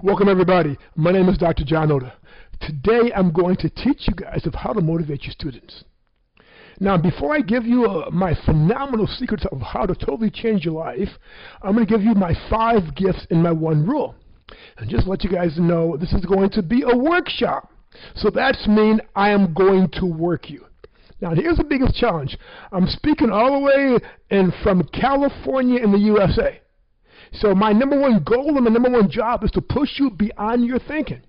Welcome everybody. My name is Dr. John Oda. Today I'm going to teach you guys of how to motivate your students. Now before I give you my phenomenal secrets of how to totally change your life, I'm going to give you my 5 gifts and my 1 rule. And just to let you guys know, this is going to be a workshop. So that's mean I am going to work you. Now here's the biggest challenge. I'm speaking all the way from California in the USA. So my number 1 goal and my number 1 job is to push you beyond your thinking.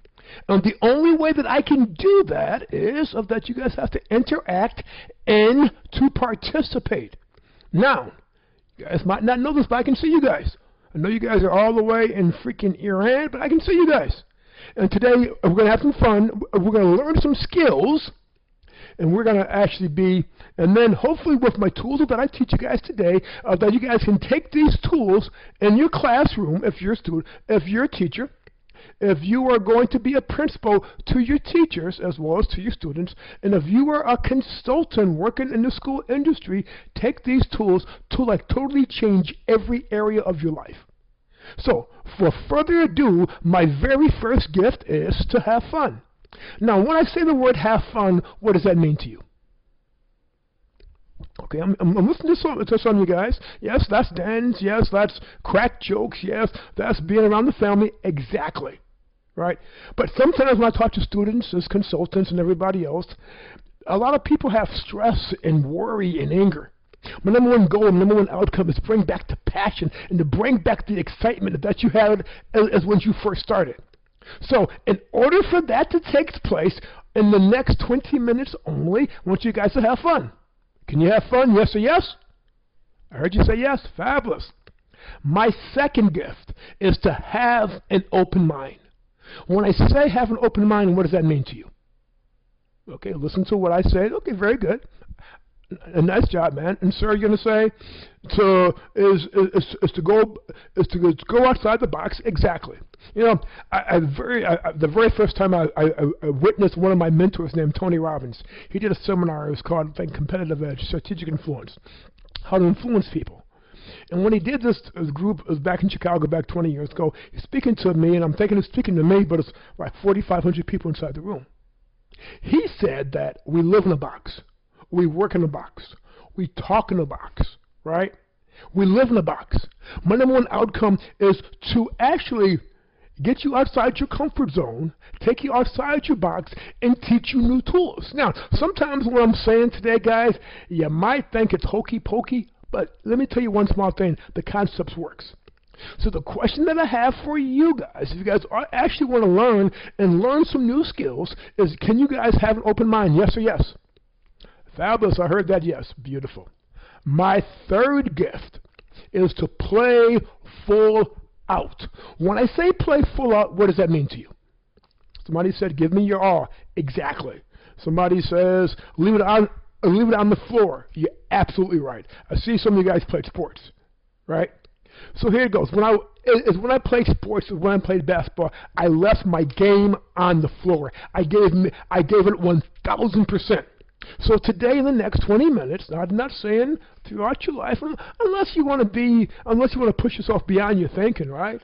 And the only way that I can do that is that you guys have to interact and to participate. Now, you guys might not know this, but I can see you guys. I know you guys are all the way in freaking Iran, but I can see you guys. And today we're going to have some fun. We're going to learn some skills. And we're going to actually be, and then hopefully with my tools that I teach you guys today, that you guys can take these tools in your classroom, if you're a student, if you're a teacher, if you are going to be a principal to your teachers as well as to your students, and if you are a consultant working in the school industry, take these tools to totally change every area of your life. So, for further ado, my very first gift is to have fun. Now, when I say the word have fun, what does that mean to you? Okay, I'm listening to some of you guys. Yes, that's dance. Yes, that's crack jokes. Yes, that's being around the family. Exactly. Right? But sometimes when I talk to students as consultants and everybody else, a lot of people have stress and worry and anger. My number 1 goal, my number 1 outcome is to bring back the passion and to bring back the excitement that you had as when you first started. So, in order for that to take place in the next 20 minutes only, I want you guys to have fun. Can you have fun? Yes or yes? I heard you say yes. Fabulous. My second gift is to have an open mind. When I say have an open mind, what does that mean to you? Okay, listen to what I say. Okay, very good. A nice job, man. And sir, you're going to say to go outside the box. Exactly. You know, the very first time I witnessed one of my mentors named Tony Robbins. He did a seminar. It was called, I think, Competitive Edge, Strategic Influence, how to influence people. And when he did this group, it was back in Chicago, back 20 years ago. He's speaking to me, and I'm thinking he's speaking to me, but it's like 4,500 people inside the room. He said that we live in a box. We work in a box. We talk in a box, right? We live in a box. My number 1 outcome is to actually get you outside your comfort zone, take you outside your box, and teach you new tools. Now, sometimes what I'm saying today, guys, you might think it's hokey pokey, but let me tell you one small thing. The concept works. So the question that I have for you guys, if you guys actually want to learn some new skills, is can you guys have an open mind, yes or yes? Fabulous, I heard that yes. Beautiful. My third gift is to play full out. When I say play full out, what does that mean to you? Somebody said, give me your all. Exactly. Somebody says, leave it on the floor. You're absolutely right. I see some of you guys play sports, right? So here it goes. When I played sports, when I played basketball, I left my game on the floor. I gave it 1,000%. So today, in the next 20 minutes, I'm not saying throughout your life, unless you want to push yourself beyond your thinking, right?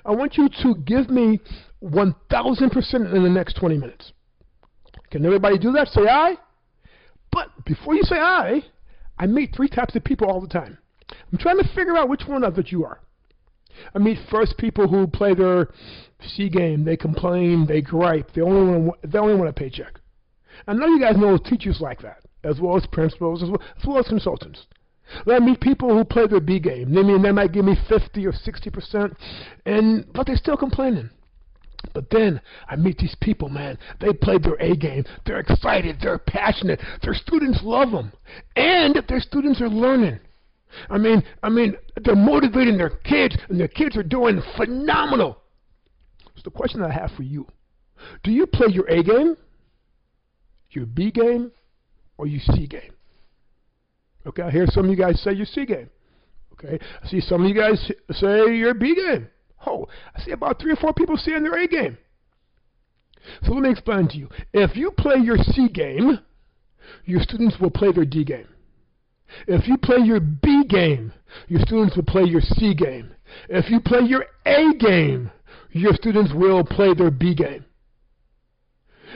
I want you to give me 1,000% in the next 20 minutes. Can everybody do that? Say aye. But before you say aye, I meet 3 types of people all the time. I'm trying to figure out which one of it you are. I meet first people who play their C game. They complain. They gripe. They only want a paycheck. I know you guys know teachers like that, as well as principals, as well as consultants. Then I meet people who play their B game. They might give me 50 or 60%, but they're still complaining. But then I meet these people, man. They play their A game. They're excited. They're passionate. Their students love them, and their students are learning. I mean, they're motivating their kids, and their kids are doing phenomenal. So the question that I have for you: do you play your A game, your B game, or your C game? Okay, I hear some of you guys say your C game. Okay, I see some of you guys say your B game. Oh, I see about 3 or 4 people saying their A game. So let me explain to you. If you play your C game, your students will play their D game. If you play your B game, your students will play your C game. If you play your A game, your students will play their B game.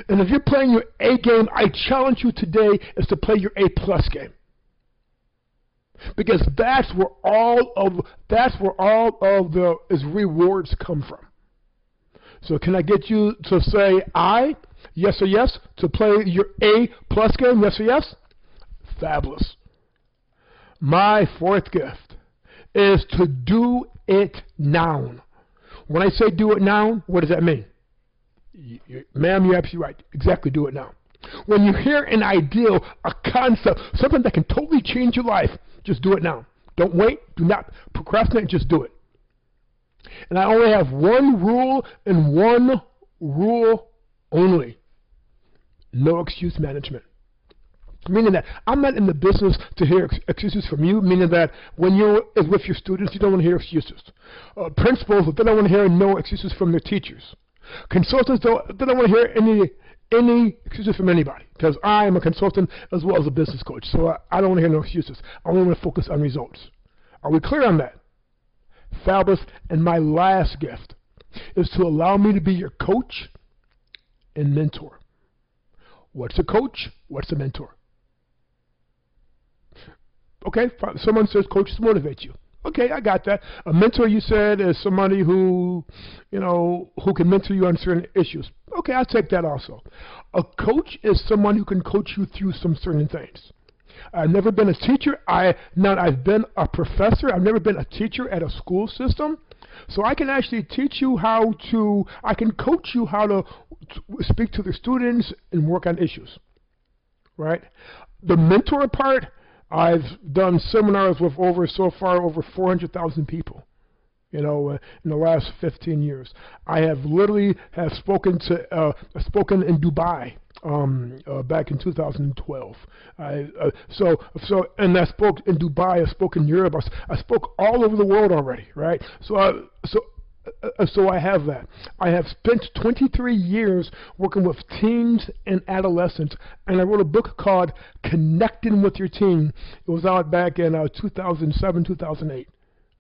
And if you're playing your A game, I challenge you today is to play your A plus game. Because that's where all of the rewards come from. So can I get you to say I, yes or yes, to play your A plus game, yes or yes? Fabulous. My fourth gift is to do it now. When I say do it now, what does that mean? Ma'am, you're absolutely right. Exactly, do it now. When you hear an ideal, a concept, something that can totally change your life, just do it now. Don't wait. Do not procrastinate. Just do it. And I only have one rule and one rule only. No excuse management. Meaning that I'm not in the business to hear excuses from you, meaning that when you're with your students, you don't want to hear excuses. Principals, they don't want to hear no excuses from their teachers. Consultants, they don't want to hear any excuses from anybody, because I am a consultant as well as a business coach. So I don't want to hear no excuses. I only want to focus on results. Are we clear on that? Fabulous. And my last gift is to allow me to be your coach and mentor. What's a coach? What's a mentor? Okay, someone says coaches motivate you. Okay, I got that. A mentor, you said, is somebody who can mentor you on certain issues. Okay, I'll take that also. A coach is someone who can coach you through some certain things. I've never been a teacher. I've been a professor. I've never been a teacher at a school system. So I can actually teach you I can coach you how to speak to the students and work on issues. Right? The mentor part, I've done seminars with over 400,000 people, in the last 15 years. I have literally spoken in Dubai back in 2012. And I spoke in Dubai. I spoke in Europe. I spoke all over the world already, right? So I have that. I have spent 23 years working with teens and adolescents, and I wrote a book called Connecting with Your Teen. It was out back in 2007, 2008,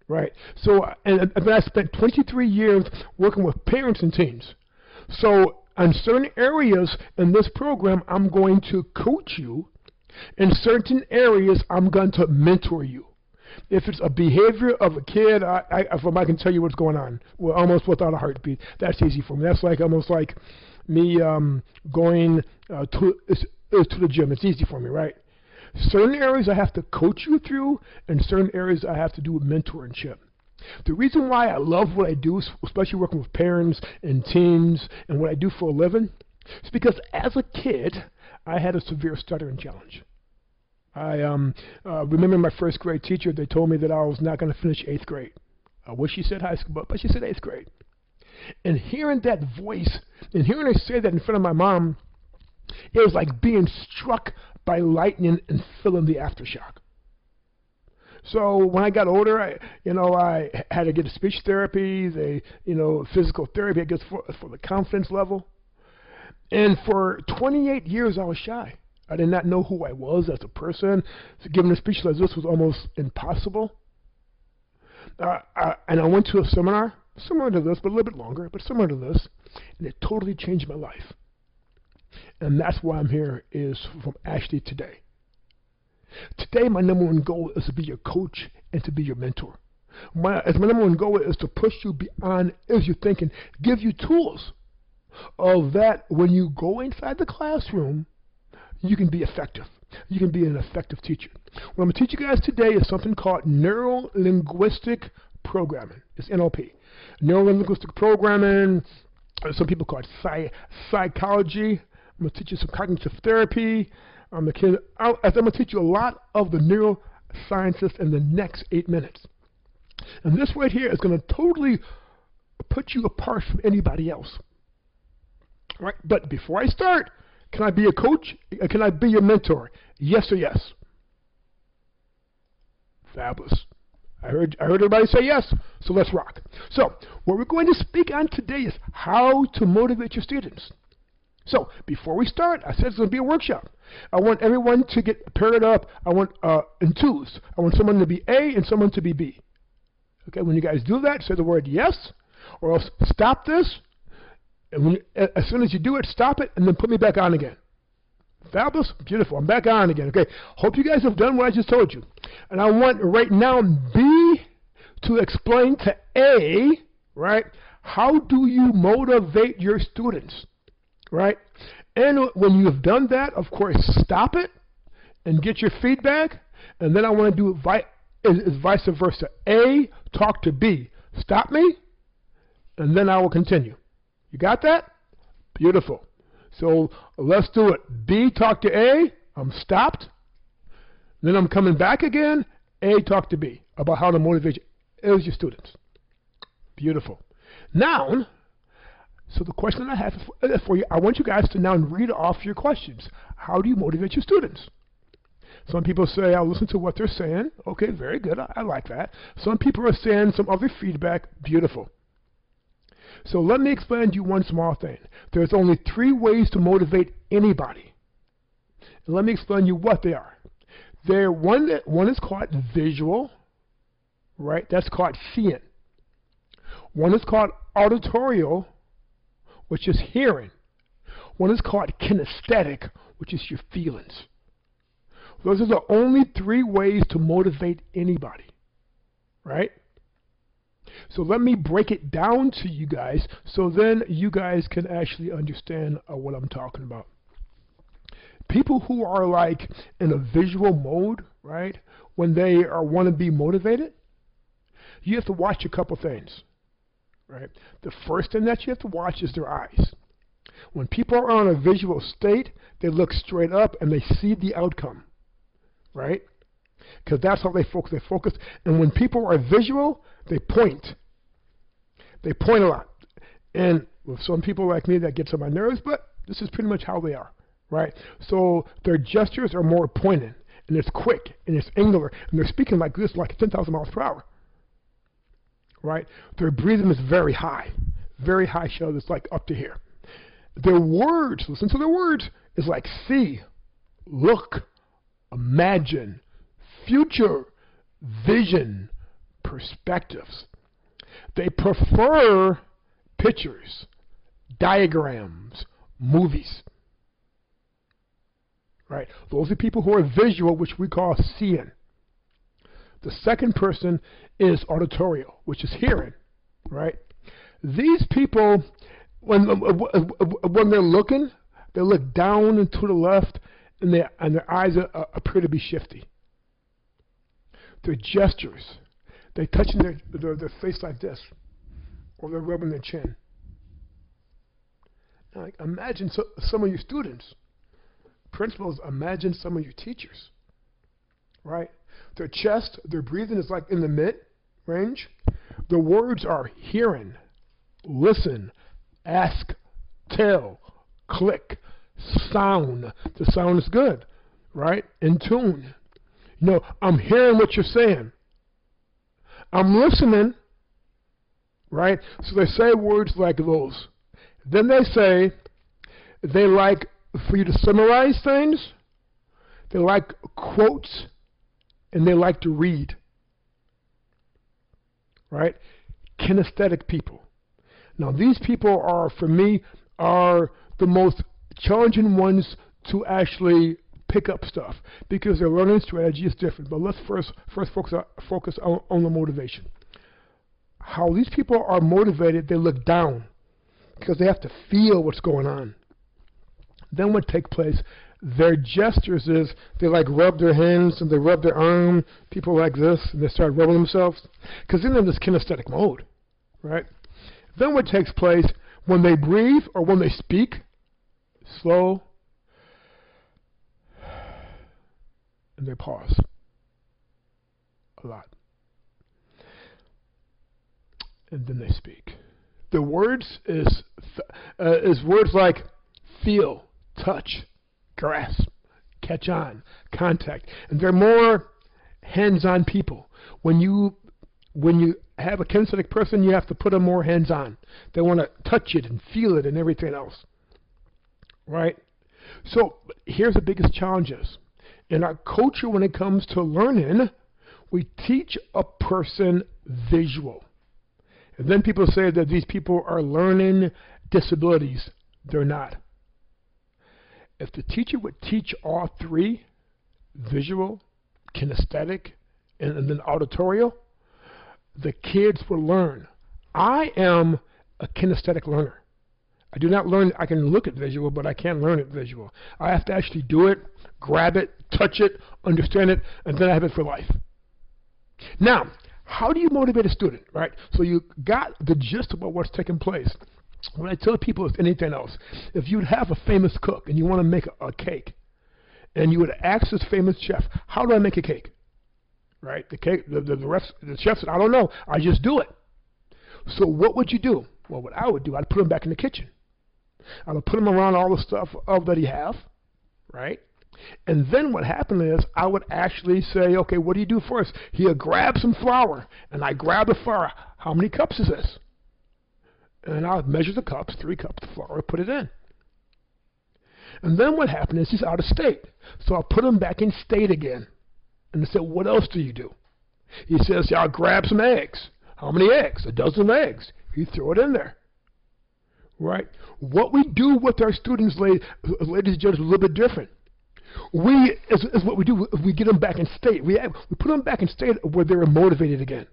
right? So, and then I spent 23 years working with parents and teens. So, on certain areas in this program, I'm going to coach you. In certain areas, I'm going to mentor you. If it's a behavior of a kid, I can tell you what's going on, well, almost without a heartbeat. That's easy for me. That's almost like me going to the gym. It's easy for me, right? Certain areas I have to coach you through, and certain areas I have to do with mentorship. The reason why I love what I do, especially working with parents and teens and what I do for a living, is because as a kid, I had a severe stuttering challenge. I remember my first grade teacher, they told me that I was not going to finish 8th grade. I wish she said high school, but she said 8th grade. And hearing that voice, and hearing her say that in front of my mom, it was like being struck by lightning and feeling the aftershock. So when I got older, I had to get a speech therapy, physical therapy, I guess, for the confidence level. And for 28 years, I was shy. I did not know who I was as a person. So giving a speech like this was almost impossible. And I went to a seminar, similar to this, but a little bit longer, but similar to this, and it totally changed my life. And that's why I'm here, is from Ashley today. Today, my number one goal is to be your coach and to be your mentor. My number one goal is to push you beyond as you're thinking, give you tools of that when you go inside the classroom, you can be effective. You can be an effective teacher. What I'm going to teach you guys today is something called Neuro-Linguistic Programming. It's NLP. Neuro-Linguistic Programming, some people call it psychology. I'm going to teach you some cognitive therapy. I'm going to teach you a lot of the neurosciences in the next 8 minutes. And this right here is going to totally put you apart from anybody else. All right? But before I start, can I be a coach? Can I be your mentor? Yes or yes? Fabulous. I heard everybody say yes, so let's rock. So what we're going to speak on today is how to motivate your students. So before we start, I said it's going to be a workshop. I want everyone to get paired up. I want in twos. I want someone to be A and someone to be B. Okay, when you guys do that, say the word yes, Or else stop this, and as soon as you do it, stop it, and then put me back on again. Fabulous? Beautiful. I'm back on again. Okay. Hope you guys have done what I just told you. And I want right now B to explain to A, right, how do you motivate your students, right? And when you have done that, of course, stop it and get your feedback. And then I want to do is vice versa. A, talk to B. Stop me, and then I will continue. You got that? Beautiful. So let's do it. B, talk to A. I'm stopped. Then I'm coming back again. A, talk to B about how to motivate your students. Beautiful. Now, so the question I have for you, I want you guys to now read off your questions. How do you motivate your students? Some people say, I'll listen to what they're saying. Okay, very good. I like that. Some people are saying some other feedback. Beautiful. So let me explain to you one small thing. There's only 3 ways to motivate anybody. And let me explain to you what they are. One is called visual, right? That's called seeing. One is called auditorial, which is hearing. One is called kinesthetic, which is your feelings. Those are the only 3 ways to motivate anybody, right? So let me break it down to you guys so then you guys can actually understand what I'm talking about. People who are like in a visual mode, right, when they want to be motivated, you have to watch a couple things, right? The first thing that you have to watch is their eyes. When people are on a visual state, they look straight up and they see the outcome, right? Because that's how they focus. They focus, and when people are visual, they point. They point a lot. And with some people like me, that gets on my nerves, but this is pretty much how they are, right? So their gestures are more pointed, and it's quick, and it's angular, and they're speaking like this, like 10,000 miles per hour, right? Their breathing is very high show. It's like up to here. Their words, listen to their words, is like see, look, imagine, future, vision, perspectives. They prefer pictures, diagrams, movies. Right? Those are people who are visual, which we call seeing. The second person is auditorial, which is hearing. Right? These people, when they're looking, they look down and to the left, and their eyes appear to be shifty. Their gestures, they touching their face like this, or they're rubbing their chin. Now, imagine some of your students, principals. Imagine some of your teachers, right? Their chest, their breathing is like in the mid range. The words are hearing, listen, ask, tell, click, sound. The sound is good, right? In tune. You know, I'm hearing what you're saying. I'm listening, right? So they say words like those. Then they say they like for you to summarize things. They like quotes, and they like to read, right? Kinesthetic people. Now, these people are, for me, are the most challenging ones to actually pick up stuff because their learning strategy is different. But let's first focus on the motivation. How these people are motivated, they look down because they have to feel what's going on. Then what takes place, their gestures is they like rub their hands and they rub their arm, people like this, and they start rubbing themselves because they're in this kinesthetic mode, right? Then what takes place when they breathe or when they speak, slow, and they pause a lot. And then they speak. The words is words like feel, touch, grasp, catch on, contact. And they're more hands-on people. When you have a kinesthetic person, you have to put them more hands-on. They want to touch it and feel it and everything else. Right? So here's the biggest challenges. In our culture, when it comes to learning, we teach a person visual. And then people say that these people are learning disabilities. They're not. If the teacher would teach all three, visual, kinesthetic, and then auditorial, the kids will learn. I am a kinesthetic learner. I do not learn, I can look at visual, but I can't learn it visual. I have to actually do it, grab it, touch it, understand it, and then I have it for life. Now, how do you motivate a student, right? So you got the gist about what's taking place. What I tell people is anything else. If you'd have a famous cook and you want to make a cake, and you would ask this famous chef, how do I make a cake? Right? The chef said, I don't know. I just do it. So what would you do? Well, what I would do, I'd put him back in the kitchen. I would put him around all the stuff that he have, right? And then what happened is I would actually say, okay, what do you do first? He'll grab some flour, and I grab the flour. How many cups is this? And I'll measure the cups, 3 cups of flour, put it in. And then what happened is he's out of state. So I'll put him back in state again. And I said, what else do you do? He says, yeah, I'll grab some eggs. How many eggs? 12 eggs. You throw it in there. Right? What we do with our students, ladies and gentlemen, is a little bit different. Is what we do. We get them back in state. We put them back in state where they're motivated again.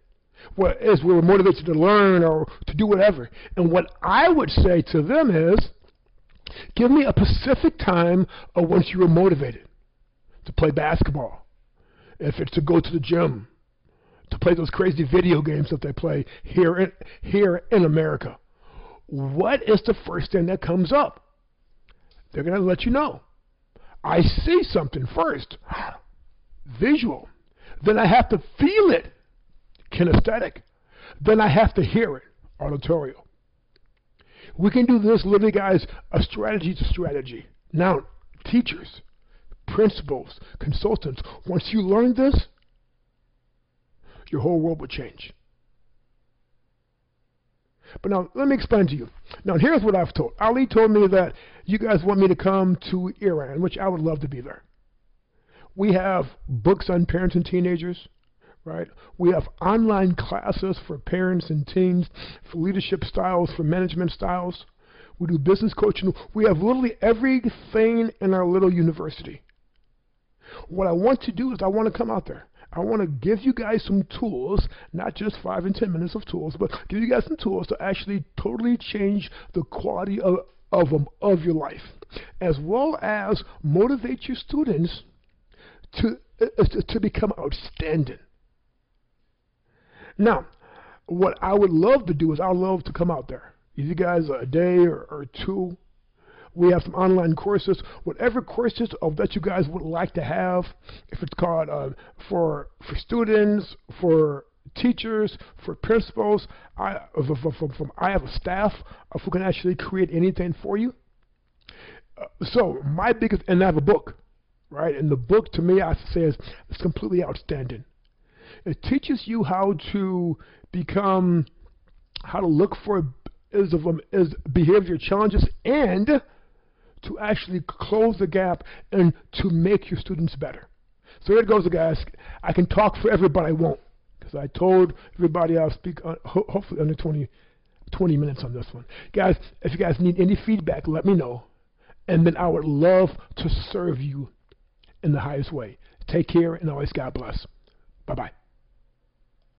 Whereas we're motivated to learn or to do whatever. And what I would say to them is, give me a specific time of once you were motivated to play basketball. If it's to go to the gym, to play those crazy video games that they play here in America. What is the first thing that comes up? They're going to let you know. I see something first, visual. Then I have to feel it, kinesthetic. Then I have to hear it, auditorial. We can do this literally, guys, a strategy to strategy. Now, teachers, principals, consultants, once you learn this, your whole world will change. But now, let me explain to you. Now, here's what I've told. Ali told me that you guys want me to come to Iran, which I would love to be there. We have books on parents and teenagers, right? We have online classes for parents and teens, for leadership styles, for management styles. We do business coaching. We have literally everything in our little university. What I want to do is I want to come out there. I want to give you guys some tools, not just 5 and 10 minutes of tools, but give you guys some tools to actually totally change the quality of your life, as well as motivate your students to become outstanding. Now, what I would love to do is I would love to come out there. Give you guys a day or two. We have some online courses, whatever courses that you guys would like to have. If it's called for students, for teachers, for principals, I have a staff who can actually create anything for you. So my biggest, and I have a book, right? And the book, to me, I have to say is completely outstanding. It teaches you how to become, how to look for is behavior challenges and to actually close the gap and to make your students better. So here it goes, guys. I can talk forever, but I won't, because I told everybody I'll speak hopefully under 20 minutes on this one. Guys, if you guys need any feedback, let me know, and then I would love to serve you in the highest way. Take care, and always God bless. Bye-bye.